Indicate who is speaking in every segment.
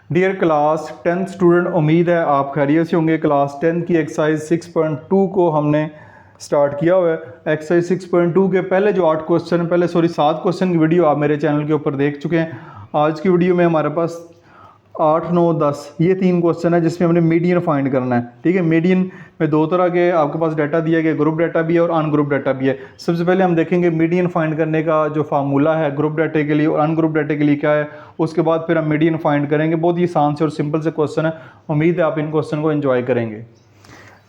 Speaker 1: Dear class 10th student, उम्मीद है आप खैरियत से होंगे। क्लास 10 की एक्सरसाइज 6.2 को हमने स्टार्ट किया हुआ है। एक्सरसाइज 6.2 के पहले जो 7 क्वेश्चन की वीडियो आप मेरे चैनल के ऊपर देख चुके हैं। आज की वीडियो में हमारे पास 8, 9, 10 ये 3 क्वेश्चन है जिसमें हमने मीडियन फाइंड करना है। ठीक है, मीडियन में 2 तरह के आपके पास डाटा दिया गया, ग्रुप डाटा भी है और अनग्रुप डाटा भी है। सबसे पहले हम देखेंगे मीडियन फाइंड करने का जो फार्मूला है ग्रुप डाटे के लिए और अनग्रुप डाटे के लिए क्या है। उसके बाद फिर हम मीडियन फाइंड करेंगे। बहुत ही आसान से और सिंपल से क्वेश्चन है, उम्मीद है आप इन क्वेश्चन को एंजॉय करेंगे।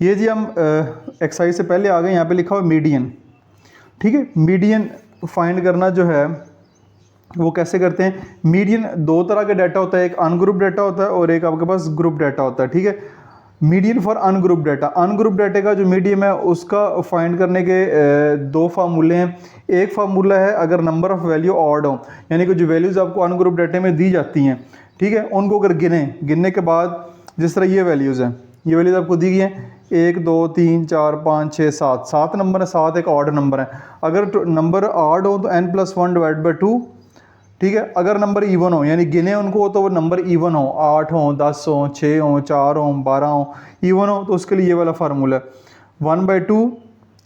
Speaker 1: ये जी हम एक्सरसाइज से पहले आ गए, यहाँ पे लिखा हुआ मीडियन। ठीक है, मीडियन फाइंड करना जो है वो कैसे करते हैं। मीडियन 2 तरह का डाटा होता है, एक अनग्रुप डाटा होता है और एक आपके पास ग्रुप डाटा होता है। ठीक है, median for ungroup data, ungroup डाटे का जो मीडियन है उसका फाइंड करने के 2 फार्मूले हैं। एक फार्मूला है अगर नंबर ऑफ़ वैल्यू ऑड हो, यानी कि जो वैल्यूज़ आपको अनग्रुप डाटे में दी जाती हैं, ठीक है, उनको अगर गिनने के बाद जिस तरह ये वैल्यूज़ हैं, ये वैल्यूज़ आपको दी गई हैं 1, 2, 3, 4, 5, 6, 7 नंबर है, 7 एक ऑड नंबर है। अगर नंबर ऑड हो तो n+1 डिवाइड बाई 2। ठीक है, अगर नंबर इवन हो यानी गिने उनको तो वो नंबर इवन हो, 8 हो, 10 हो, 6 हो, 4 हो, 12 हो, इवन हो तो उसके लिए ये वाला फार्मूला है 1/2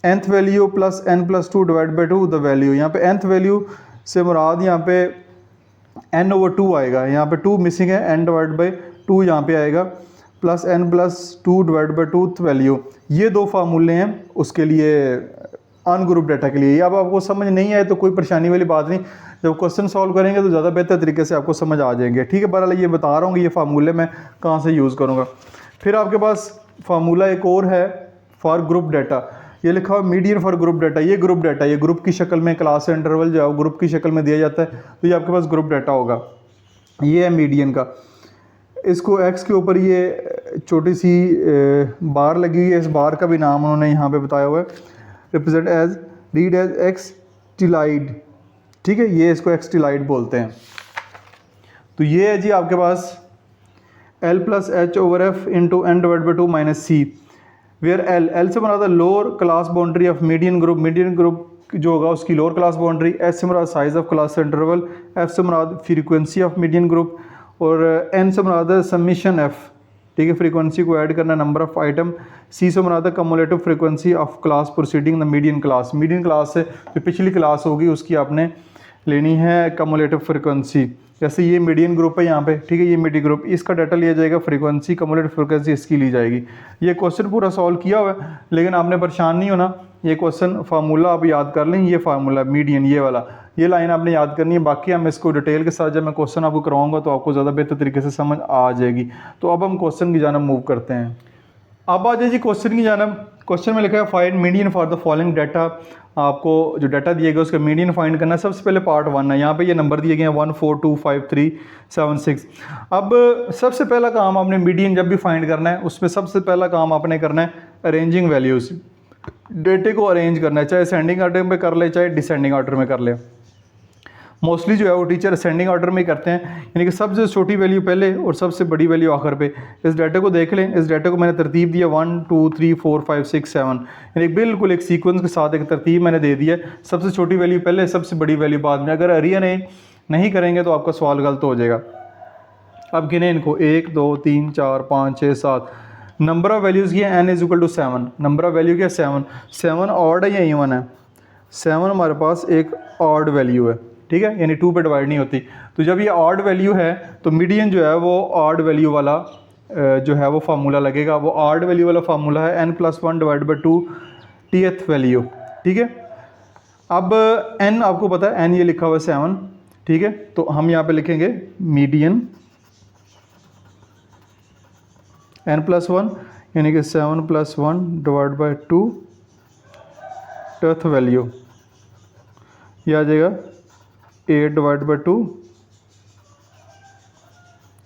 Speaker 1: nth value plus n+2 divide by 2 the value. यहाँ पे nth वैल्यू से मुराद यहाँ पे n/2 आएगा, यहाँ पे 2 मिसिंग है, n डिवाइड बाई 2 यहाँ पे आएगा plus n+2 divide by 2 value. ये 2 फार्मूले हैं उसके लिए अनग्रुप डाटा के लिए। अब आपको समझ नहीं आए तो कोई परेशानी वाली बात नहीं, जब क्वेश्चन सॉल्व करेंगे तो ज़्यादा बेहतर तरीके से आपको समझ आ जाएंगे। ठीक है, बहरहाल ये बता रहा हूँ कि ये फार्मूले मैं कहाँ से यूज़ करूँगा। फिर आपके पास फार्मूला एक और है फॉर ग्रुप डाटा, ये लिखा हुआ मीडियन फॉर ग्रुप डाटा। ये ग्रुप डाटा, ये ग्रुप की शक्ल में, क्लास इंटरवल जो है वो ग्रुप की शक्ल में दिया जाता है, तो ये आपके पास ग्रुप डाटा होगा। ये है मीडियन का। इसको एक्स के ऊपर ये छोटी सी बार लगी हुई है, इस बार का भी नाम उन्होंने यहाँ पे बताया हुआ है, represent as read as x tilde. ठीक है, ये इसको एक्स टिलाइड बोलते हैं। तो ये है जी आपके पास L+H/F into n divide by 2 minus C, where L से मराद lower class boundary of median group, median group जो होगा उसकी लोअर क्लास बाउंड्री, S से मराद size of class interval, F से मराद फ्रीक्वेंसी ऑफ मीडियन ग्रुप और N से मराद है समीशन F। ठीक है, फ्रीक्वेंसी को ऐड करना, नंबर ऑफ आइटम। C से मराद है cumulative frequency of class proceeding the median class, median class से जो पिछली क्लास होगी उसकी आपने लेनी है कम्युलेटिव फ्रीक्वेंसी। जैसे ये मीडियन ग्रुप है यहाँ पे, ठीक है, ये मीडियन ग्रुप, इसका डाटा लिया जाएगा, फ्रीक्वेंसी कम्युलेटिव फ्रीक्वेंसी इसकी ली जाएगी। ये क्वेश्चन पूरा सॉल्व किया हुआ है, लेकिन आपने परेशान नहीं होना। ये क्वेश्चन फार्मूला आप याद कर लें, ये फार्मूला मीडियन, ये वाला, ये लाइन आपने याद करनी है। बाकी हम इसको डिटेल के साथ जब मैं क्वेश्चन आपको करवाऊंगा तो आपको ज़्यादा बेहतर तरीके से समझ आ जाएगी। तो अब हम क्वेश्चन की जानब मूव करते हैं। अब आ जाए जी क्वेश्चन की जानब। क्वेश्चन में लिखा है find median for the following data. आपको जो डाटा दिया गया उसका मीडियन फाइंड करना है। सबसे पहले पार्ट 1 है, यहाँ पे ये नंबर दिए गए हैं 1, 4, 2, 5, 3, 7, 6। अब सबसे पहला काम आपने मीडियन जब भी फाइंड करना है उसमें सबसे पहला काम आपने करना है अरेंजिंग वैल्यूज़, डेटे को अरेंज करना है, चाहे असेंडिंग ऑर्डर में कर ले चाहे डिसेंडिंग ऑर्डर में कर ले। मोस्टली जो है वो टीचर असेंडिंग ऑर्डर में करते हैं, यानी कि सबसे छोटी वैल्यू पहले और सबसे बड़ी वैल्यू आखिर पे। इस डाटे को देख लें, इस डाटे को मैंने तरतीब दिया 1, 2, 3, 4, 5, 6, 7, यानी बिल्कुल एक सीक्वेंस के साथ एक तरतीब मैंने दे दी है। सबसे छोटी वैल्यू पहले, सबसे बड़ी वैल्यू बाद में। अगर अरिया नहीं करेंगे तो आपका सवाल गलत हो जाएगा। अब गिने इनको 1, 2, 3, 4, 5, 6, 7। नंबर ऑफ़ वैल्यूज़ की है n=7, नंबर ऑफ़ वैल्यू क्या 7 ऑड है या इवन है। 7 हमारे पास एक ऑड वैल्यू है, ठीक है, यानी 2 पे डिवाइड नहीं होती। तो जब ये ऑड वैल्यू है तो मीडियन जो है वो ऑड वैल्यू वाला जो है वो फार्मूला लगेगा। वो ऑड वैल्यू वाला फार्मूला है n+1 divide by 2 th value. ठीक है, अब n आपको पता है, n ये लिखा हुआ है 7, ठीक है, तो हम यहाँ पे लिखेंगे मीडियन n+1 यानी कि 7+1 डिवाइड बाई 2 th वैल्यू, यह आ जाएगा 8 डिवाइड बाई 2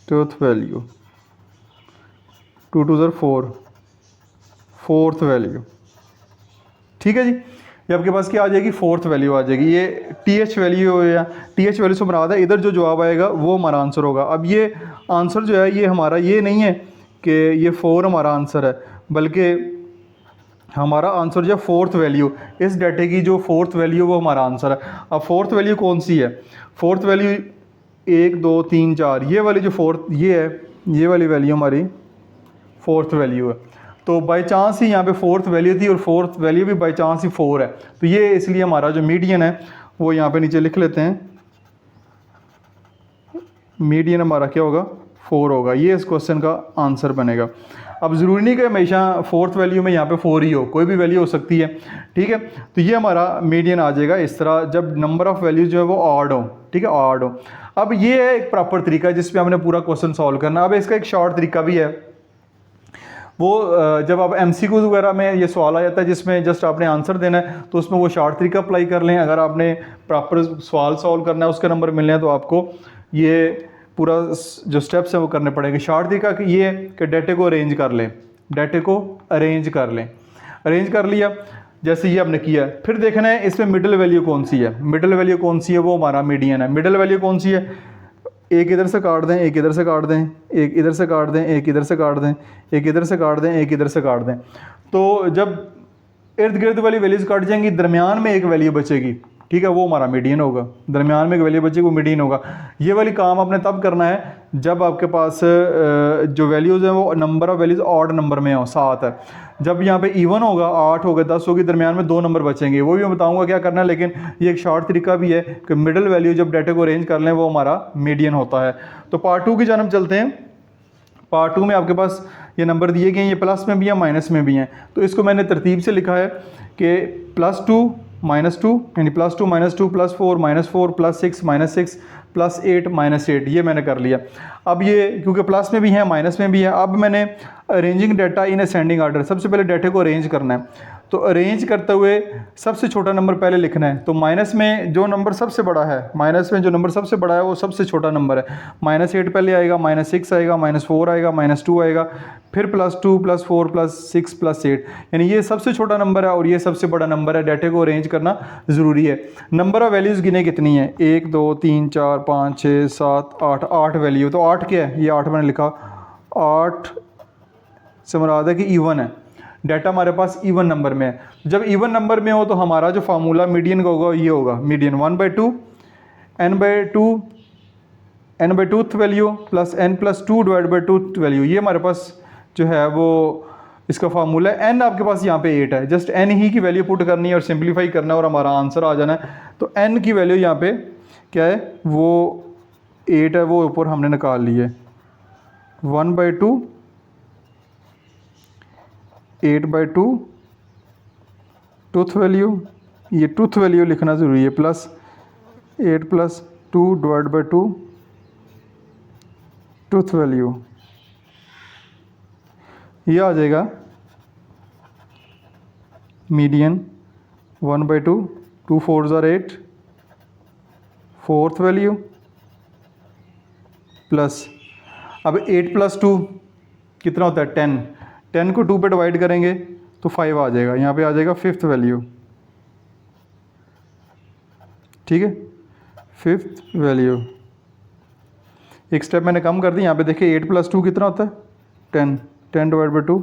Speaker 1: th वैल्यू, 2 2 ज़र 4 4th वैल्यू। ठीक है जी, ये आपके पास क्या आ जाएगी, 4th वैल्यू आ जाएगी। ये th वैल्यू या th वैल्यू से मुराद है इधर जो जवाब आएगा वो हमारा आंसर होगा। अब ये आंसर जो है ये हमारा ये नहीं है कि ये 4 हमारा आंसर है, बल्कि हमारा आंसर जो 4th वैल्यू, इस डाटे की जो 4th वैल्यू वो हमारा आंसर है। अब 4th वैल्यू कौन सी है, 4th वैल्यू 1 2 3 4, ये वाली जो फोर्थ ये है, ये वाली वैल्यू हमारी फोर्थ वैल्यू है। तो बाई चांस ही यहाँ पे फोर्थ वैल्यू थी और फोर्थ वैल्यू भी बाई चांस ही 4 है। तो ये इसलिए हमारा जो मीडियन है वो यहाँ पे नीचे लिख लेते हैं, मीडियन हमारा क्या होगा 4 होगा। ये इस क्वेश्चन का आंसर बनेगा। अब ज़रूरी नहीं कि हमेशा फोर्थ वैल्यू में यहाँ पे 4 ही हो, कोई भी वैल्यू हो सकती है, ठीक है। तो ये हमारा मीडियन आ जाएगा इस तरह जब नंबर ऑफ़ वैल्यूज जो है वो ऑड हो, ठीक है, ऑड हो। अब ये है एक प्रॉपर तरीका जिस पे हमने पूरा क्वेश्चन सॉल्व करना। अब इसका एक शॉर्ट तरीका भी है, वो जब आप MCQs वगैरह में ये सवाल आ जाता है जिसमें जस्ट आपने आंसर देना है, तो उसमें वो शॉर्ट तरीका अप्लाई कर लें। अगर आपने प्रॉपर सवाल सॉल्व करना है, उसके नंबर मिलने हैं, तो आपको ये पूरा जो स्टेप्स हैं वो करने पड़ेंगे। शॉर्ट तरीका कि ये कि डाटे को अरेंज कर लें, डाटे को अरेंज कर लें। अरेंज कर लिया जैसे ये हमने किया, फिर देखना है इसमें मिडिल वैल्यू कौन सी है। मिडिल वैल्यू कौन सी है, वो हमारा मीडियन है। मिडिल वैल्यू कौन सी है, एक इधर से काट दें, एक इधर से काट दें, एक इधर से काट दें, एक इधर से काट दें, एक इधर से काट दें, एक इधर से काट दें। तो जब इर्द गिर्द वाली वैल्यूज़ काट जाएंगी, दरमियान में एक वैल्यू बचेगी, ठीक है, वो हमारा मीडियन होगा। दरमियान में एक वैल्यू बचेगी, वो मीडियन होगा। ये वाली काम आपने तब करना है जब आपके पास जो वैल्यूज़ हैं वो number of values odd number में हो, 7 है। जब यहाँ पे इवन होगा, 8 होगा, 10 होगी, दरमियान में 2 नंबर बचेंगे, वो भी मैं बताऊंगा क्या करना है। लेकिन ये एक शॉर्ट तरीका भी है कि मिडिल वैल्यू जब डाटा को अरेंज कर लें वो हमारा मीडियन होता है। तो पार्ट 2 की जानब चलते हैं। पार्ट 2 में आपके पास ये नंबर दिए गए हैं, ये प्लस में भी हैं, माइनस में भी हैं। तो इसको मैंने तरतीब से लिखा है कि +2 -2 यानी +2 -2 +4 -4 +6 -6 +8 -8, ये मैंने कर लिया। अब ये क्योंकि प्लस में भी है माइनस में भी है, अब मैंने arranging data in ascending order, सबसे पहले डाटे को अरेंज करना है। तो अरेंज करते हुए सबसे छोटा नंबर पहले लिखना है। तो माइनस में जो नंबर सबसे बड़ा है, माइनस में जो नंबर सबसे बड़ा है वो सबसे छोटा नंबर है। -8 पहले आएगा, -6 आएगा, -4 आएगा, -2 आएगा, फिर +2 +4 +6 +8, यानी ये सबसे छोटा नंबर है और ये सबसे बड़ा नंबर है। डाटे को अरेंज करना ज़रूरी है। नंबर ऑफ़ वैल्यूज़ गिने कितनी है, 1 2 3 4 5 6 7 8, 8 वैल्यू। तो 8 क्या है, ये 8 मैंने लिखा, 8 से मुराद है कि इवन है। डाटा हमारे पास इवन नंबर में है। जब इवन नंबर में हो तो हमारा जो फार्मूला मीडियन का होगा ये होगा, median 1/2 n/2th value plus n+2 divide by 2th value. ये हमारे पास जो है वो इसका फार्मूला है। n आपके पास यहाँ पे 8 है, जस्ट n ही की वैल्यू पुट करनी है और सिंप्लीफाई करना है और हमारा आंसर आ जाना है। तो n की वैल्यू यहाँ पे क्या है, वो 8 है, वो ऊपर हमने निकाल ली है। 1/2 8/2 टूथ वैल्यू, ये टूथ वैल्यू लिखना ज़रूरी है, plus 8+2 divide by 2 tooth value, ये आ जाएगा median 1/2, 2 4s are 8, fourth value plus, अब 8+2 कितना होता है 10, 10 को 2 पे डिवाइड करेंगे तो 5 आ जाएगा, यहाँ पे आ जाएगा फिफ्थ वैल्यू, ठीक है, फिफ्थ वैल्यू। एक स्टेप मैंने कम कर दी, यहाँ पे देखिए 8+2 कितना होता है 10, 10 डिवाइड बाई 2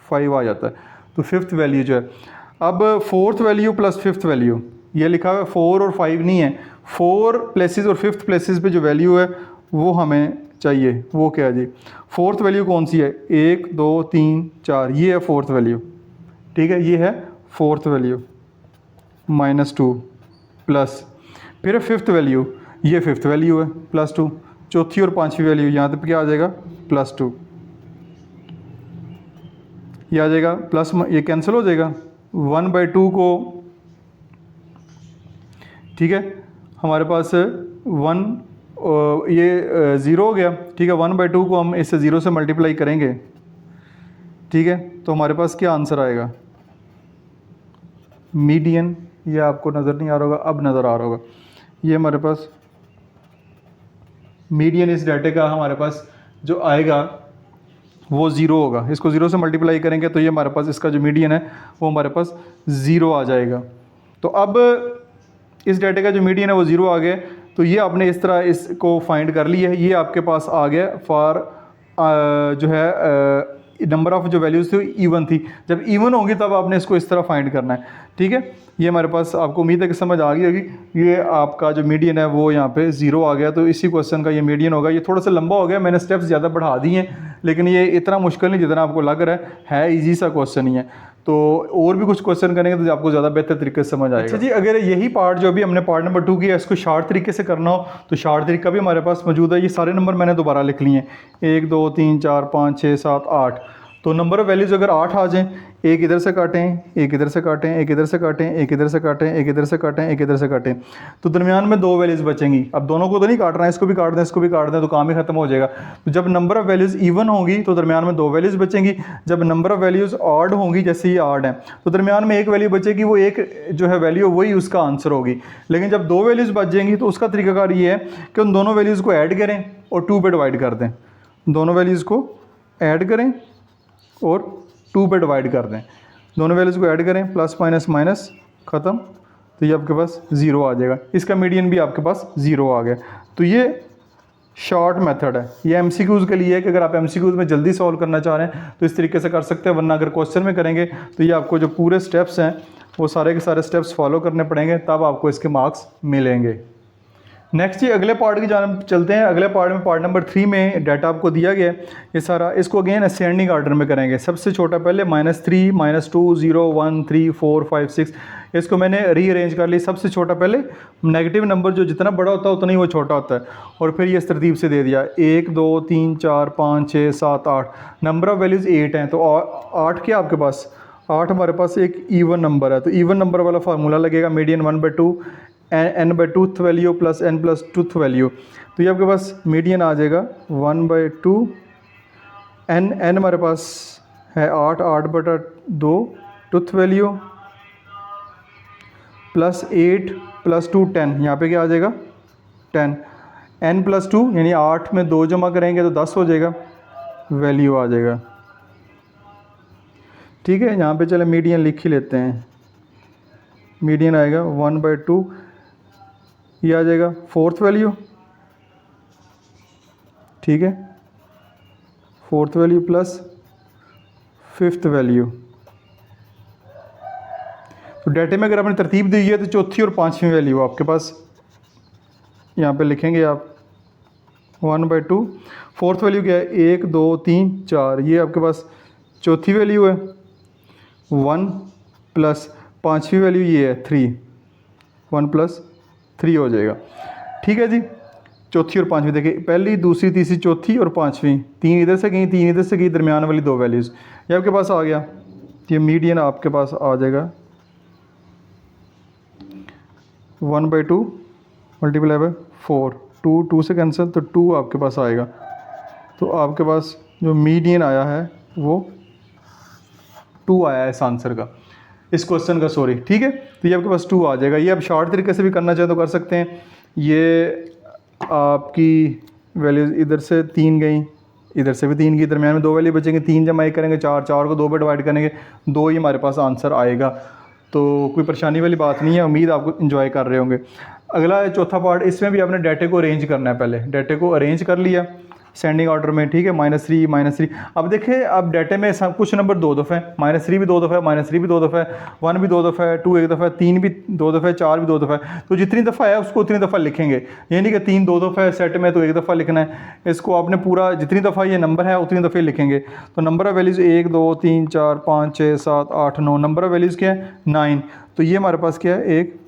Speaker 1: 5 आ जाता है। तो फिफ्थ वैल्यू जो है, अब fourth value plus fifth value, ये लिखा हुआ है 4 और 5 नहीं है, 4 प्लेसेस और फिफ्थ प्लेसेस पे जो वैल्यू है वो हमें चाहिए। वो क्या है जी, फोर्थ वैल्यू कौन सी है, 1 2 3 4, ये है फोर्थ वैल्यू, ठीक है, ये है फोर्थ वैल्यू -2 प्लस, फिर फिफ्थ वैल्यू, ये फिफ्थ वैल्यू है +2, चौथी और पांचवी वैल्यू यहाँ तक क्या आ जाएगा +2, ये आ जाएगा प्लस, ये कैंसिल हो जाएगा 1/2 को, ठीक है, हमारे पास 1 ये 0 हो गया, ठीक है, 1/2 को हम इससे 0 से मल्टीप्लाई करेंगे, ठीक है, तो हमारे पास क्या आंसर आएगा, मीडियन। ये आपको नज़र नहीं आ रहा होगा, अब नज़र आ रहा होगा, ये हमारे पास मीडियन इस डाटे का हमारे पास जो आएगा वो 0 होगा। इसको 0 से मल्टीप्लाई करेंगे तो ये हमारे पास इसका जो मीडियन है वो हमारे पास 0 आ जाएगा। तो अब इस डाटे का जो मीडियन है वो 0 आ गया, तो ये आपने इस तरह इसको फाइंड कर लिया है, ये आपके पास आ गया फॉर जो है नंबर ऑफ़ जो वैल्यूज़ थी इवन थी। जब इवन होगी तब आपने इसको इस तरह फाइंड करना है, ठीक है। ये हमारे पास आपको उम्मीद है कि समझ आ गई होगी। ये आपका जो मीडियन है वो यहाँ पे 0 आ गया, तो इसी क्वेश्चन का ये मीडियन होगा। ये थोड़ा सा लंबा हो गया, मैंने स्टेप्स ज़्यादा बढ़ा दिए हैं, लेकिन ये इतना मुश्किल नहीं जितना आपको लग रहा है ईजी सा क्वेश्चन ही है। तो और भी कुछ क्वेश्चन करेंगे तो आपको ज़्यादा बेहतर तरीके से समझ आएगा। अच्छा जी, अगर यही पार्ट जो अभी हमने पार्ट नंबर 2 किया इसको शार्ट तरीके से करना हो तो शार्ट तरीका भी हमारे पास मौजूद है। ये सारे नंबर मैंने दोबारा लिख लिए हैं, 1 2 3 4 5 6 7 8। तो नंबर ऑफ़ वैल्यूज़ अगर 8 आ जाएँ, एक इधर से काटें, एक इधर से काटें, एक इधर से काटें, एक इधर से काटें, एक इधर से काटें, एक इधर से काटें, तो दरमियान में 2 वैल्यूज़ बचेंगी। अब दोनों को तो नहीं काटना है, इसको भी काट दें, इसको भी काट दें, तो काम ही खत्म हो जाएगा। तो जब नंबर ऑफ़ वैल्यूज़ इवन होगी तो दरमियान में 2 वैल्यूज़ बचेंगी। जब नंबर ऑफ़ वैल्यूज़ ऑड होंगी, जैसे ये ऑड है, तो दरमियान में 1 वैल्यू बचेगी, वो एक जो है वैल्यू वही उसका आंसर होगी। लेकिन जब 2 वैल्यूज़ बच जाएंगी तो उसका तरीकाकार ये है कि उन दोनों वैल्यूज़ को ऐड करें और 2 पे डिवाइड कर दें। दोनों वैल्यूज़ को ऐड करें और 2 पे डिवाइड कर दें। दोनों वैल्यूज़ को ऐड करें, प्लस माइनस माइनस ख़त्म, तो ये आपके पास 0 आ जाएगा। इसका मीडियन भी आपके पास 0 आ गया। तो ये शॉर्ट मेथड है। ये एमसीक्यूज़ के लिए है कि अगर आप एमसीक्यूज़ में जल्दी सॉल्व करना चाह रहे हैं तो इस तरीके से कर सकते हैं, वरना अगर क्वेश्चन में करेंगे तो ये आपको जो पूरे स्टेप्स हैं वो सारे के सारे स्टेप्स फॉलो करने पड़ेंगे, तब आपको इसके मार्क्स मिलेंगे। नेक्स्ट जी अगले पार्ट की जानब चलते हैं। अगले पार्ट में पार्ट नंबर 3 में डाटा आपको दिया गया है ये सारा। इसको अगेन असेंडिंग ऑर्डर में करेंगे। सबसे छोटा पहले -3 -2 0 1 3 4 5 6, इसको मैंने रीअरेंज कर ली। सबसे छोटा पहले नेगेटिव नंबर जो जितना बड़ा होता है उतना ही वो छोटा होता है, और फिर ये इस तरतीब से दे दिया 1 2 3 4 5 6 7 8। नंबर ऑफ़ वैल्यूज़ 8 हैं, तो 8 क्या आपके पास 8 हमारे पास एक इवन नंबर है, तो इवन नंबर वाला फार्मूला लगेगा median 1/2 n/2th value plus n+2th value. तो ये आपके पास मीडियन आ जाएगा 1/2 n हमारे पास है 8/2 2th वैल्यू प्लस 8 + 2 10। यहाँ पे क्या आ जाएगा 10। n+2 यानी 8 में 2 जमा करेंगे तो 10 हो जाएगा, वैल्यू आ जाएगा। ठीक है, यहाँ पे चले मीडियन लिख ही लेते हैं। मीडियन आएगा 1/2, ये आ जाएगा 4th वैल्यू, ठीक है, 4th value plus 5th value. तो डाटे में अगर आपने तरतीब दी है तो चौथी और 5वीं वैल्यू आपके पास यहाँ पे लिखेंगे आप 1/2। 4th वैल्यू क्या है 1 2 3 4, ये आपके पास चौथी वैल्यू है 1 प्लस 5वीं वैल्यू ये है 3, 1 + 3 हो जाएगा। ठीक है जी, चौथी और 5वीं देखिए, पहली दूसरी तीसरी चौथी और 5वीं, 3 इधर से गई 3 इधर से गई, दरमियान वाली 2 वैल्यूज़ ये आपके पास आ गया। ये मीडियन आपके पास आ जाएगा 1/2 मल्टीप्लाई बाय 4, 2 से कैंसिल, तो 2 आपके पास आएगा। तो आपके पास जो मीडियन आया है वो 2 आया है इस आंसर का, इस क्वेश्चन का, सॉरी। ठीक है, तो ये आपके पास 2 आ जाएगा। ये आप शॉर्ट तरीके से भी करना चाहें तो कर सकते हैं। ये आपकी वैल्यूज़ इधर से 3 गई, इधर से भी 3 की, दरमियान में 2 वैल्यू बचेंगे, 3 जमा 1 करेंगे 4, 4 को 2 पे डिवाइड करेंगे 2 ही हमारे पास आंसर आएगा। तो कोई परेशानी वाली बात नहीं है, उम्मीद आपको इन्जॉय कर रहे होंगे। अगला चौथा पार्ट, इसमें भी आपने डाटे को अरेंज करना है। पहले डाटे को अरेंज कर लिया सेंडिंग ऑर्डर में, ठीक है, -3 अब देखें, अब डाटे में सब कुछ नंबर 2 दफ़े हैं, -3 भी 2 दफ़ा है, -3 भी 2 दफ़ा है, 1 भी 2 दफ़ा है, 2 एक दफ़ा है, 3 भी 2 दफ़ा है, 4 भी 2 दफ़ा है। तो जितनी दफ़ा है उसको उतनी दफ़ा लिखेंगे, ये नहीं कि 3 2 दफ़ा है सेट में तो 1 दफ़ा लिखना है। इसको आपने पूरा जितनी दफ़ा ये नंबर है उतनी दफ़े लिखेंगे। तो number of values 1 2 3 4 5 6 7 8 9, number of values क्या है 9। तो ये हमारे पास क्या है एक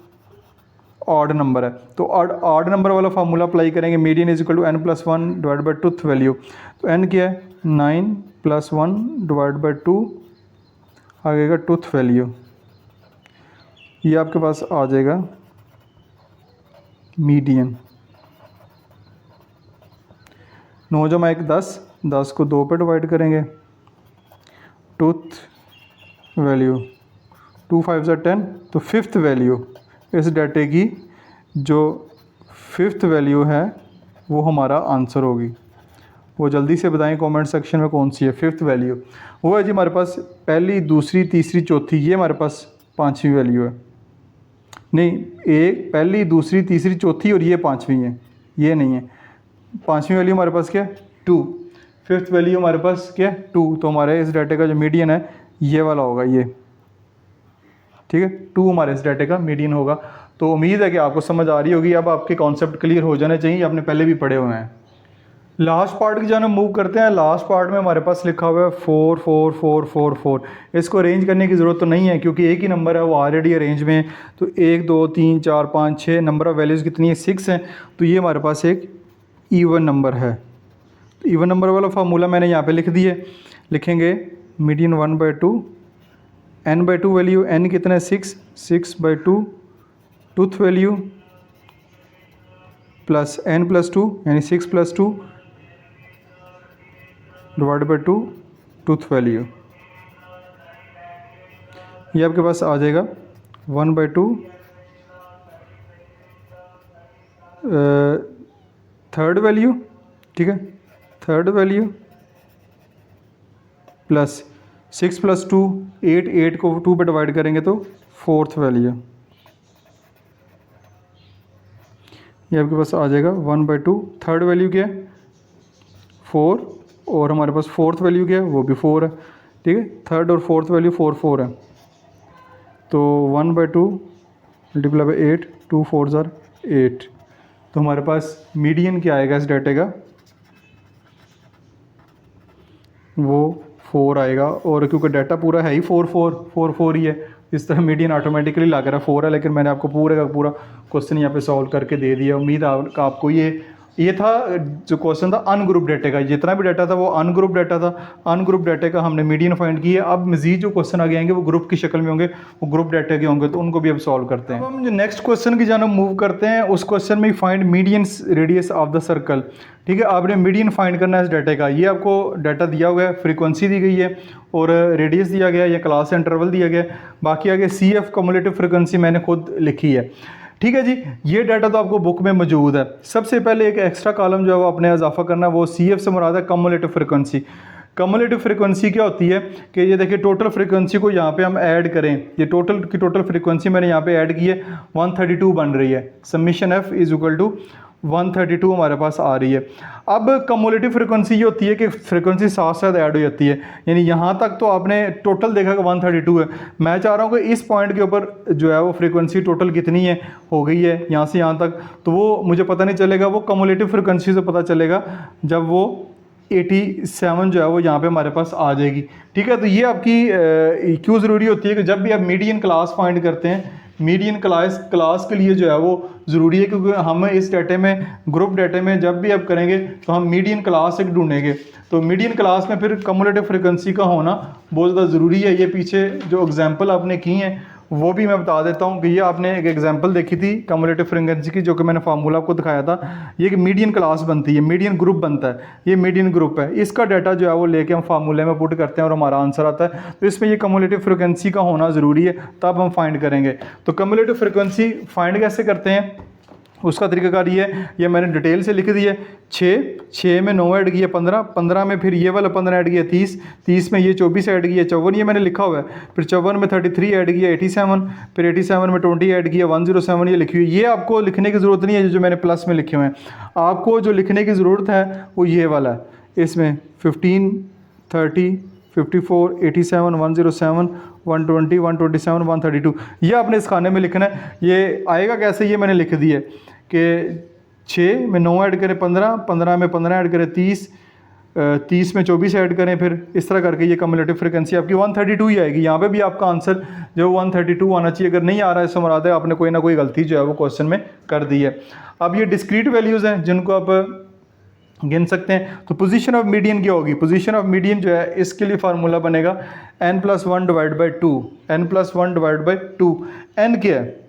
Speaker 1: ऑड नंबर है। तो ऑड नंबर वाला फार्मूला अप्लाई करेंगे, median equal to n+1 divide by 2th value. तो n क्या है 9 + 1 डिवाइड बाई 2 आएगा 2th वैल्यू। ये आपके पास आ जाएगा मीडियन। 9 जमा 1 10, 10 को 2 पे डिवाइड करेंगे 2th वैल्यू, 2 5 10, तो 5th वैल्यू इस डाटे की जो 5th वैल्यू है वो हमारा आंसर होगी। वो जल्दी से बताएं कमेंट सेक्शन में कौन सी है 5th वैल्यू। वो है जी हमारे पास पहली दूसरी तीसरी चौथी, ये हमारे पास 5वीं वैल्यू है। नहीं, एक पहली दूसरी तीसरी चौथी और ये 5वीं है, ये नहीं है। 5वीं वैल्यू हमारे पास क्या है 2। फिफ्थ वैल्यू हमारे पास क्या है 2, तो हमारे इस डाटे का जो मीडियन है ये वाला होगा ये, ठीक है 2 हमारे इस डाटे का मीडियन होगा। तो उम्मीद है कि आपको समझ आ रही होगी। अब आपके कॉन्सेप्ट क्लियर हो जाने चाहिए, आपने पहले भी पढ़े हुए हैं। लास्ट पार्ट की जो हम मूव करते हैं, लास्ट पार्ट में हमारे पास लिखा हुआ है 4 4 4 4 4। इसको अरेंज करने की ज़रूरत तो नहीं है क्योंकि एक ही नंबर है, वो ऑलरेडी अरेंज में है। तो 1 2 3 4 5 6 नंबर ऑफ़ वैल्यूज़ कितनी है 6 हैं। तो ये हमारे पास एक ईवन नंबर है। तो ईवन नंबर वाला फार्मूला मैंने यहाँ पे लिख दिया। लिखेंगे मीडियन 1/2, n/2 वैल्यू, n कितना है 6, 6/2 टूथ वैल्यू प्लस n+2 यानी 6+2 डिवाइड बाई 2 टूथ वैल्यू। ये आपके पास आ जाएगा 1/2 थर्ड वैल्यू, ठीक है थर्ड वैल्यू प्लस 6+2 8, 8 को 2 पे डिवाइड करेंगे तो फोर्थ वैल्यू। ये आपके पास आ जाएगा 1/2। थर्ड वैल्यू क्या है 4 और हमारे पास फोर्थ वैल्यू क्या है वो भी 4 है, ठीक है थर्ड और फोर्थ वैल्यू 4 4 है। तो 1/2 मल्टीप्लाई बाई 8, 2 4 8। तो हमारे पास मीडियन क्या आएगा इस डाटे का, वो 4 आएगा। और क्योंकि डाटा पूरा है ही 4 4 4 4 ही है, इस तरह मीडियन ऑटोमेटिकली लग रहा है 4 है। लेकिन मैंने आपको पूरे का पूरा क्वेश्चन यहाँ पे सॉल्व करके दे दिया। उम्मीद आपको ये था जो क्वेश्चन था अनग्रुप डाटे का। जितना भी डाटा था वो अनग्रुप डाटा था। अनग्रुप डाटे का हमने मीडियन फाइंड किया। अब मजीद जो क्वेश्चन आगे आएंगे वो ग्रुप की शक्ल में होंगे, वो ग्रुप डाटे के होंगे, तो उनको भी अब सॉल्व करते हैं। अब हम जो नेक्स्ट क्वेश्चन की जानब मूव करते हैं, उस क्वेश्चन में find median radius of the circle. ठीक है, आपने मीडियन फाइंड करना है इस डाटे का। ये आपको डाटा दिया हुआ है, फ्रीक्वेंसी दी गई है और रेडियस दिया गया है या क्लास इंटरवल दिया गया है। बाकी आगे CF कम्युलेटिव फ्रीक्वेंसी मैंने खुद लिखी है। ठीक है जी, ये डाटा तो आपको बुक में मौजूद है। सबसे पहले एक एक्स्ट्रा कॉलम जो है वो आपने इजाफा करना है, वो CF से मुराद है कम्युलेटिव फ्रीक्वेंसी। कम्युलेटिव फ्रीक्वेंसी क्या होती है कि ये देखिए टोटल फ्रीक्वेंसी को यहाँ पे हम ऐड करें, ये टोटल की टोटल फ्रीक्वेंसी मैंने यहाँ पे ऐड की है 132 बन रही है। Summation F is equal to 132 हमारे पास आ रही है। अब कम्युलेटिव फ्रीक्वेंसी ये होती है कि फ्रीक्वेंसी साथ साथ ऐड हो जाती है, यानी यहाँ तक तो आपने टोटल देखा कि 132 है। मैं चाह रहा हूँ कि इस पॉइंट के ऊपर जो है वो फ्रीक्वेंसी टोटल कितनी है हो गई है यहाँ से यहाँ तक, तो वो मुझे पता नहीं चलेगा, वो कम्युलेटिव फ्रीक्वेंसी से पता चलेगा जब वो 87 जो है वो यहाँ पे हमारे पास आ जाएगी। ठीक है, तो ये आपकी क्यों ज़रूरी होती है कि जब भी आप मीडियन क्लास फाइंड करते हैं, मीडियन क्लास के लिए जो है वो ज़रूरी है, क्योंकि हम इस डाटे में ग्रुप डाटे में जब भी आप करेंगे तो हम मीडियन क्लास एक ढूंढेंगे। तो मीडियन क्लास में फिर कम्युलेटिव फ्रीक्वेंसी का होना बहुत ज़्यादा ज़रूरी है। ये पीछे जो एग्जांपल आपने की हैं वो भी मैं बता देता हूँ कि ये आपने एक एग्जांपल देखी थी कम्युलेटिव फ्रीक्वेंसी की, जो कि मैंने फार्मूला आपको दिखाया था। ये कि मीडियन क्लास बनती है, मीडियन ग्रुप बनता है, ये मीडियन ग्रुप है। इसका डाटा जो है वो लेके हम फार्मूले में पुट करते हैं और हमारा आंसर आता है। तो इसमें ये कम्युलेटिव फ्रीक्वेंसी का होना ज़रूरी है, तब हम फाइंड करेंगे। तो कम्युलेटिव फ्रीक्वेंसी फाइंड कैसे करते हैं उसका तरीकाकार ये है, ये मैंने डिटेल से लिख दिया। 6 में 9 ऐड किया 15, 15 में फिर ये वाला 15 ऐड किया 30, 30 में ये 24 ऐड किया 54, ये मैंने लिखा हुआ है। फिर 54 में 33 ऐड किया 87, फिर 87 में 20 ऐड किया 107, ये लिखी हुई। ये आपको लिखने की ज़रूरत नहीं है जो मैंने प्लस में लिखे हुए हैं। आपको जो लिखने की ज़रूरत है वो ये वाला है, इसमें 15, 30, 54, 87, 107, 120, 127, 132, ये आपने इस खाने में लिखना है। ये आएगा कैसे, ये मैंने लिख दिया कि 6 में 9 ऐड करें 15, 15 में 15 ऐड करें 30, 30 में 24 ऐड करें, फिर इस तरह करके ये कम्युलेटिव फ्रीक्वेंसी आपकी 132 ही आएगी। यहाँ पे भी आपका आंसर जो 132 आना चाहिए। अगर नहीं आ रहा है इससे मुराद है आपने कोई ना कोई गलती जो है वो क्वेश्चन में कर दी है। अब ये डिस्क्रीट वैल्यूज़ हैं जिनको आप गिन सकते हैं। तो पोजीशन ऑफ मीडियन क्या होगी, पोजीशन ऑफ मीडियन जो है इसके लिए फार्मूला बनेगा n+1 divide by 2, n+1 divide by 2। n क्या है,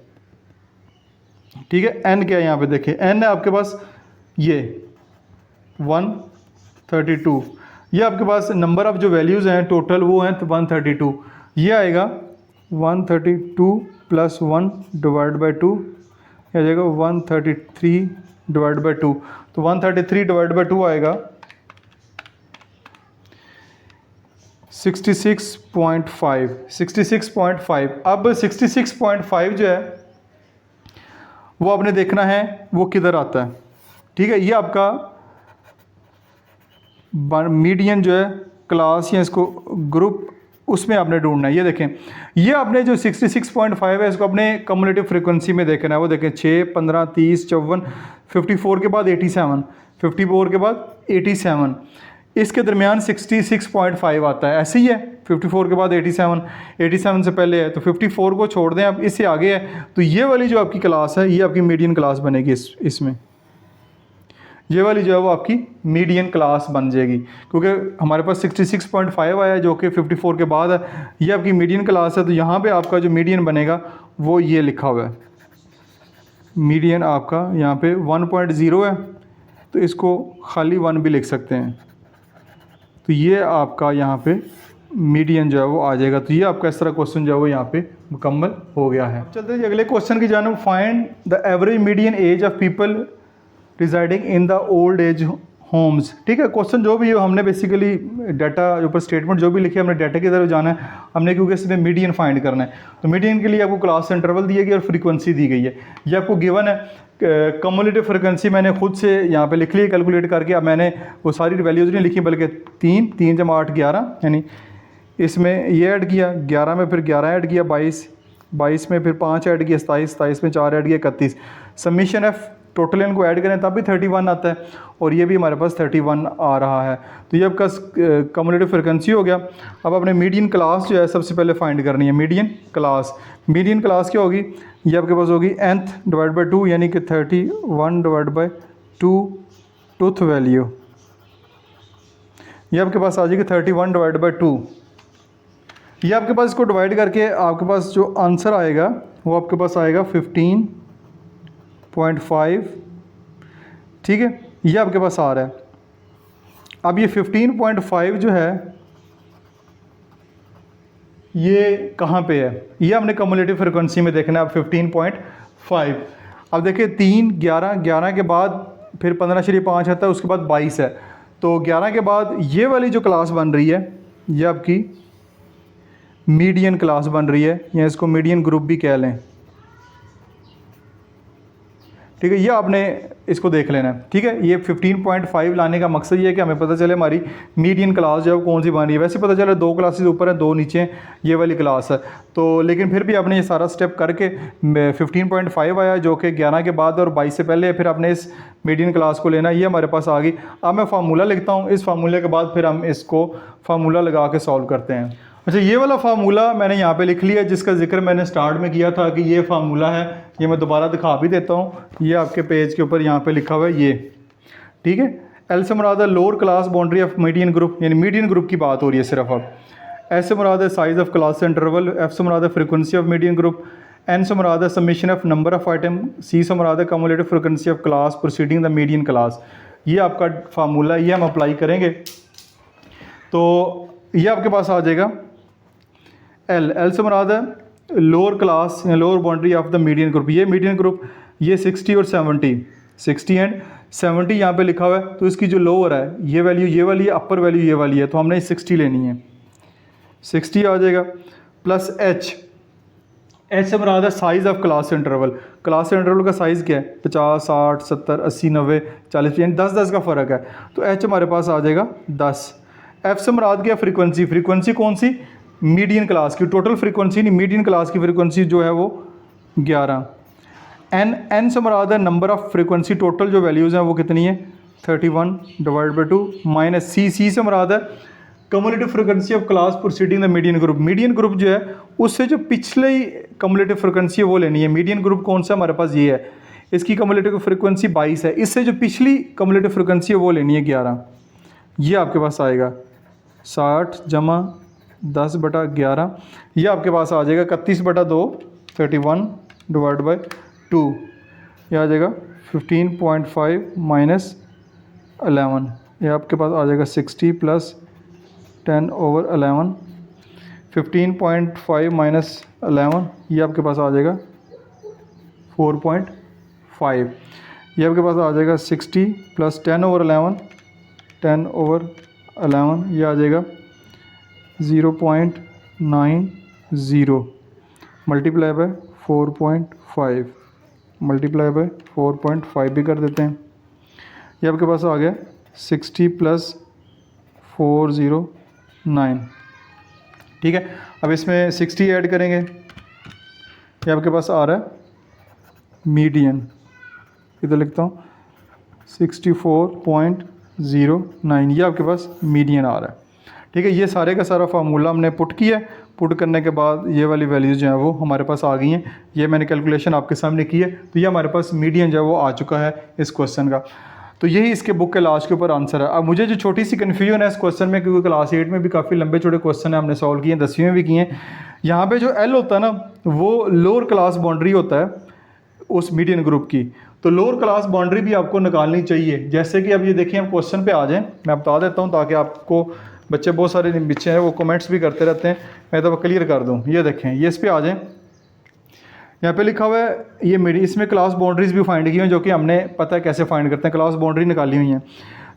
Speaker 1: ठीक है, n क्या है यहाँ पे देखिए, n है आपके पास ये 132, ये आपके पास नंबर ऑफ जो वैल्यूज़ हैं टोटल वो हैं 132। ये आएगा 132 + 1 डिवाइड बाई 2, ये आ जाएगा 133 डिवाइड बाई 2। तो 133 डिवाइड बाई 2 आएगा 66.5, 66.5। अब 66.5 जो है वो आपने देखना है वो किधर आता है। ठीक है, ये आपका मीडियन जो है क्लास या इसको ग्रुप उसमें आपने ढूंढना है। ये देखें, ये आपने जो 66.5 है इसको अपने कम्युलेटिव फ्रीक्वेंसी में देखना है। वो देखें 6, 15, 30, 54, 54 के बाद 87, 54 के बाद 87, इसके दरमियान 66.5 आता है। ऐसे ही है, 54 के बाद 87, 87 से पहले है तो 54 को छोड़ दें, अब इससे आगे है तो ये वाली जो आपकी क्लास है ये आपकी मीडियन क्लास बनेगी। इसमें ये वाली जो है वो आपकी मीडियन क्लास बन जाएगी, क्योंकि हमारे पास 66.5 आया जो कि 54 के बाद है, ये आपकी मीडियन क्लास है। तो यहाँ पे आपका जो मीडियन बनेगा वो ये लिखा हुआ है, मीडियन आपका यहाँ पे 1.0 है, तो इसको खाली 1 भी लिख सकते हैं। तो ये आपका यहाँ पे मीडियन जो है वो आ जाएगा। तो ये आपका इस तरह क्वेश्चन जो है वो यहाँ पे मुकम्मल हो गया है। चलते हैं अगले क्वेश्चन की जानब। Find the average median age of people residing in the old age homes. ठीक है, क्वेश्चन जो भी है हमने बेसिकली डाटा ऊपर स्टेटमेंट जो भी लिखी है हमने डाटा की तरफ जाना है हमने, क्योंकि इसमें मीडियन फाइंड करना है। तो मीडियन के लिए आपको क्लास इंटरवल दिए गई और फ्रीक्वेंसी दी गई है, ये आपको गिवन है। कम्युलेटिव फ्रीक्वेंसी मैंने खुद से यहाँ पे लिख ली कैलकुलेट करके। अब मैंने वो सारी वैल्यूज़ नहीं लिखी बल्कि 3, 3 जमा 8 11, यानी इसमें ये ऐड किया 11 में, फिर 11 ऐड किया 22, 22 में फिर 5 ऐड किया 27, 27 में 4 ऐड किया 31। सबमिशन एफ टोटल इनको ऐड करें तब भी 31 आता है और ये भी हमारे पास 31 आ रहा है। तो ये आपका कम्युलेटिव फ्रीक्वेंसी हो गया। अब अपने मीडियन क्लास जो है सबसे पहले फाइंड करनी है। मीडियन क्लास, मीडियन क्लास क्या होगी, ये आपके पास होगी nth डिवाइड बाई 2, यानी कि 31 डिवाइड बाई 2 टूथ वैल्यू, ये आपके पास आ जाएगी 31 डिवाइड बाई 2। ये आपके पास इसको डिवाइड करके आपके पास जो आंसर आएगा वो आपके पास आएगा 15.5। ठीक है, ये आपके पास आ रहा है। अब ये 15.5 जो है ये कहाँ पे है, ये हमने कम्युलेटिव फ्रीक्वेंसी में देखना है। अब 15.5, अब देखिए 3, 11, 11 के बाद फिर 15/5 आता है, उसके बाद 22 है। तो 11 के बाद ये वाली जो क्लास बन रही है ये आपकी मीडियन क्लास बन रही है, या इसको मीडियन ग्रुप भी कह लें। ठीक है, ये आपने इसको देख लेना है। ठीक है, ये 15.5 लाने का मकसद ये है कि हमें पता चले हमारी मीडियन क्लास जो है वो कौन सी बन रही है। वैसे पता चले 2 क्लासेस ऊपर है 2 नीचे ये वाली क्लास है, तो लेकिन फिर भी आपने ये सारा स्टेप करके 15.5 आया जो कि 11 के बाद और 22 से पहले है, फिर आपने इस मीडियन क्लास को लेना, ये हमारे पास आ गई। अब मैं फार्मूला लिखता हूँ, इस फार्मूले के बाद फिर हम इसको फार्मूला लगा के सॉल्व करते हैं। अच्छा, ये वाला फार्मूला मैंने यहाँ पे लिख लिया जिसका जिक्र मैंने स्टार्ट में किया था कि ये फार्मूला है, ये मैं दोबारा दिखा भी देता हूँ। ये आपके पेज के ऊपर यहाँ पे लिखा हुआ है ये। ठीक है, एल से मुराद है lower class boundary of median group, यानी मीडियन ग्रुप की बात हो रही है सिर्फ। अब एस से मुराद है size of class interval, F से मुराद है frequency of median group, N से मुराद है summation of number of item, C से मुराद है cumulative frequency of class proceeding the median class. ये आपका फार्मूला, ये हम अप्लाई करेंगे तो ये आपके पास आ जाएगा। एल से मुराद है लोअर क्लास या lower boundary of the median group, ये मीडियन ग्रुप ये 60 और 70, 60 एंड 70 यहाँ पे लिखा हुआ है। तो इसकी जो लोअर है ये वैल्यू ये वाली है, अपर वैल्यू ये वाली है, तो हमने 60 लेनी है, 60 आ जाएगा। प्लस एच, एच से मुराद है size of class interval, class interval का साइज़ क्या है 50, 60, 70, 80, 90, 40, यानी 10-10 का फ़र्क है, तो एच हमारे पास आ जाएगा 10। एफ से मुराद क्या फ्रीक्वेंसी, फ्रीक्वेंसी कौन सी, मीडियन क्लास की, टोटल फ्रीक्वेंसी नहीं, मीडियन क्लास की फ्रीक्वेंसी जो है वो 11। एन से मुराद है नंबर ऑफ फ्रीक्वेंसी, टोटल जो वैल्यूज़ हैं वो कितनी है 31 डिवाइड बाई 2, माइनस सी से मुराद है cumulative frequency of class proceeding the median group, median group जो है उससे जो पिछले ही कम्युलेटिव फ्रीक्वेंसी है वो लेनी है। मीडियन ग्रुप कौन सा हमारे पास ये है, इसकी कम्युलेटिव फ्रीक्वेंसी 22 है, इससे जो पिछली कम्युलेटिव फ्रीक्वेंसी है वो लेनी है 11। ये आपके पास आएगा 60 जमा 10/11, ये आपके पास आ जाएगा 31/2, 31 डिवाइड बाई 2, ये आ जाएगा 15.5 माइनस 11, ये आपके पास आ जाएगा 60 प्लस 10/11, 15.5 माइनस 11, ये आपके पास आ जाएगा 4.5, ये आपके पास आ जाएगा 60 प्लस 10/11, 10/11, ये आ जाएगा 0.90 मल्टीप्लाई बाय 4.5, मल्टीप्लाई बाय 4.5 भी कर देते हैं। ये आपके पास आ गया 60 प्लस 409। ठीक है, अब इसमें 60 ऐड करेंगे, ये आपके पास आ रहा है मीडियन, इधर लिखता हूँ 64.09, ये आपके पास मीडियन आ रहा है। ठीक है, ये सारे का सारा फार्मूला हमने पुट किया, पुट करने के बाद ये वाली वैल्यूज़ जो है वो हमारे पास आ गई हैं। ये मैंने कैलकुलेशन आपके सामने की है, तो ये हमारे पास मीडियन जो है वो आ चुका है इस क्वेश्चन का। तो यही इसके बुक के लास्ट के ऊपर आंसर है। अब मुझे जो छोटी सी कन्फ्यूजन है इस क्वेश्चन में, क्योंकि क्लास 8 में भी काफ़ी लंबे चौड़े क्वेश्चन है हमने सॉल्व किए हैं, 10वीं में भी किए हैं। यहाँ पे जो एल होता है ना, वो लोअर क्लास बाउंड्री होता है उस मीडियन ग्रुप की। तो लोअर क्लास बाउंड्री भी आपको निकालनी चाहिए। जैसे कि अब ये देखिए, हम क्वेश्चन पे आ जाएं, मैं बता देता हूँ ताकि आपको, बच्चे बहुत सारे बच्चे हैं वो कमेंट्स भी करते रहते हैं, मैं तो क्लियर कर दूँ। ये देखें, ये इस पे आ जाएं, यहाँ पे लिखा हुआ है ये मेरी, इसमें क्लास बाउंड्रीज भी फाइंड की हुई हैं, जो कि हमने पता है कैसे फाइंड करते हैं, क्लास बाउंड्री निकाली हुई हैं।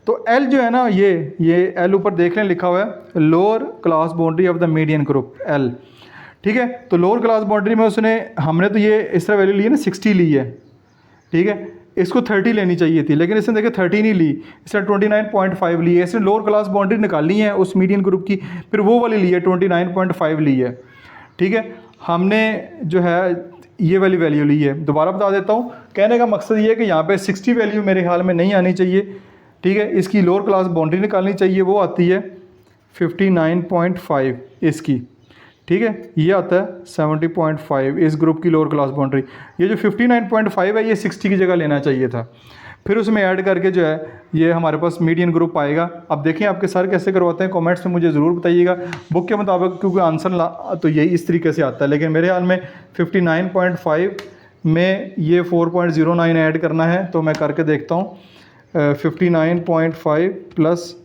Speaker 1: तो एल जो है ना, ये एल ऊपर देख लें लिखा हुआ है lower class boundary of the median group L. ठीक है, तो लोअर क्लास बाउंड्री में हमने तो ये इस तरह वैल्यू ली है ना, 60 ली है। ठीक है, इसको 30 लेनी चाहिए थी, लेकिन इसने देखिए 30 नहीं ली, इसने 29.5 ली है। इसने लोअर क्लास बाउंड्री निकालनी है उस मीडियन ग्रुप की, फिर वो वाली ली है 29.5 ली है। ठीक है, हमने जो है ये वाली वैल्यू ली है। दोबारा बता देता हूँ, कहने का मकसद ये है कि यहाँ पे 60 वैल्यू मेरे ख्याल में नहीं आनी चाहिए। ठीक है, इसकी लोअर क्लास बाउंड्री निकालनी चाहिए, वो आती है 59.5 इसकी। ठीक है, ये आता है 70.5 इस ग्रुप की लोअर क्लास बाउंड्री। ये जो 59.5 है ये 60 की जगह लेना चाहिए था। फिर उसमें ऐड करके जो है ये हमारे पास मीडियन ग्रुप आएगा। अब देखें आपके सर कैसे करवाते हैं, कमेंट्स में मुझे ज़रूर बताइएगा बुक के मुताबिक, क्योंकि आंसर तो यही इस तरीके से आता है, लेकिन मेरे हाल में 59.5 में ये 4.09 ऐड करना है। तो मैं करके देखता हूँ, 59.5 प्लस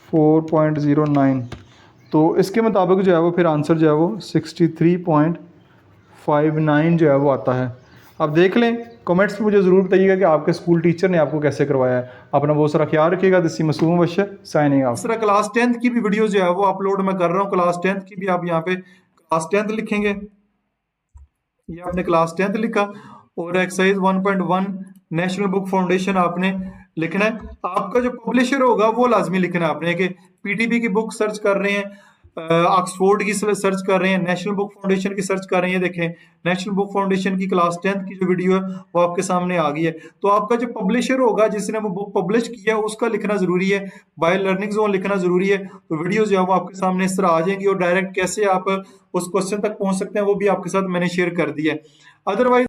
Speaker 1: 4.09, तो इसके मुताबिक जो है वो फिर आंसर जो है वो 63.59 जो है वो आता है। अब देख लें, कमेंट्स में मुझे ज़रूर बताइएगा कि आपके स्कूल टीचर ने आपको कैसे करवाया है। अपना बहुत सारा ख्याल रखिएगा। दिस मासूम बशर साइनिंग ऑफ। इस तरह क्लास 10th की भी वीडियो जो है वो अपलोड मैं कर रहा हूँ। क्लास 10th की भी आप यहाँ पे क्लास 10th लिखेंगे, ये आपने क्लास 10th लिखा, और एक्सरसाइज 1.1 नेशनल बुक फाउंडेशन आपने लिखना है। आपका जो पब्लिशर होगा वो लाजमी लिखना है आपने, कि पीटीबी की बुक सर्च कर रहे हैं, ऑक्सफोर्ड की सर्च कर रहे हैं, नेशनल बुक फाउंडेशन की सर्च कर रहे हैं। देखें, नेशनल बुक फाउंडेशन की क्लास 10th की जो वीडियो है वो आपके सामने आ गई है। तो आपका जो पब्लिशर होगा जिसने वो बुक पब्लिश किया है उसका लिखना जरूरी है, बाय लर्निंग जोन लिखना जरूरी है। तो वीडियो जो है वो आपके सामने इस तरह आ जाएंगी, और डायरेक्ट कैसे आप उस क्वेश्चन तक पहुंच सकते हैं वो भी आपके साथ मैंने शेयर कर दिया है। अदरवाइज